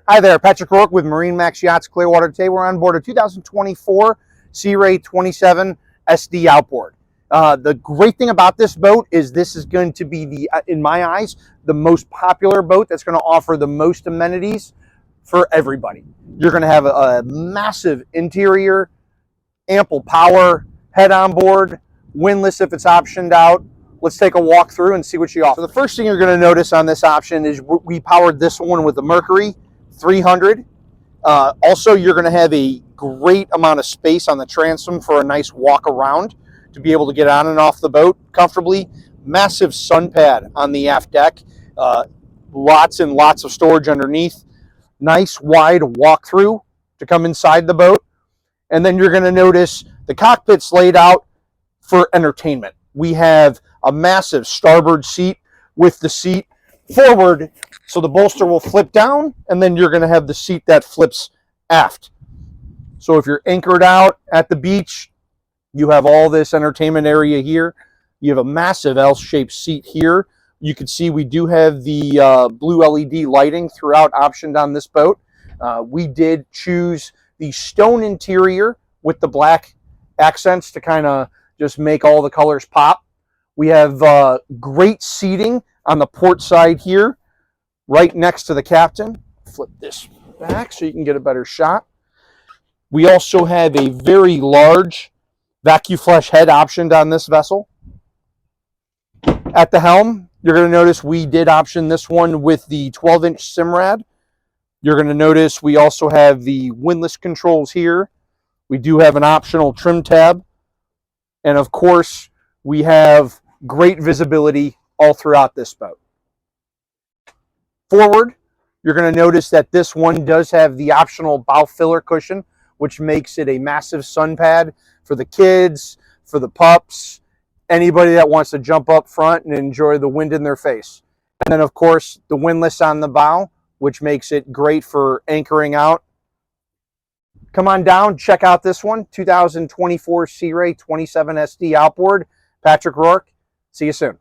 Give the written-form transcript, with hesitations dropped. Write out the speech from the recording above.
Hi there, Patrick Rourke with MarineMax Yachts Clearwater. Today we're on board a 2024 Sea Ray 27 SD Outboard. The great thing about this boat is this is going to be, in my eyes, the most popular boat that's going to offer the most amenities for everybody. You're going to have a massive interior, ample power, head on board, windlass if it's optioned out. Let's take a walk through and see what you offer. So the first thing you're going to notice on this option is we powered this one with a Mercury 300. Also, you're going to have a great amount of space on the transom for a nice walk around to be able to get on and off the boat comfortably. Massive sun pad on the aft deck. Lots and lots of storage underneath. Nice wide walk-through to come inside the boat. And then you're going to notice the cockpit's laid out for entertainment. We have a massive starboard seat with the seat forward, so the bolster will flip down, and then you're going to have the seat that flips aft. So if you're anchored out at the beach, you have all this entertainment area here. You have a massive L-shaped seat here. You can see we do have the blue LED lighting throughout optioned on this boat. We did choose the stone interior with the black accents to kind of just make all the colors pop. We have great seating on the port side here, right next to the captain. Flip this back so you can get a better shot. We also have a very large vacuum flush head optioned on this vessel. At the helm, you're going to notice we did option this one with the 12-inch Simrad. You're going to notice we also have the windlass controls here. We do have an optional trim tab. And of course, we have great visibility all throughout this boat. Forward, you're going to notice that this one does have the optional bow filler cushion, which makes it a massive sun pad for the kids, for the pups, anybody that wants to jump up front and enjoy the wind in their face. And then, of course, the windlass on the bow, which makes it great for anchoring out. Come on down, check out this one, 2024 Sea Ray 27 SD Outboard. Patrick Rourke, see you soon.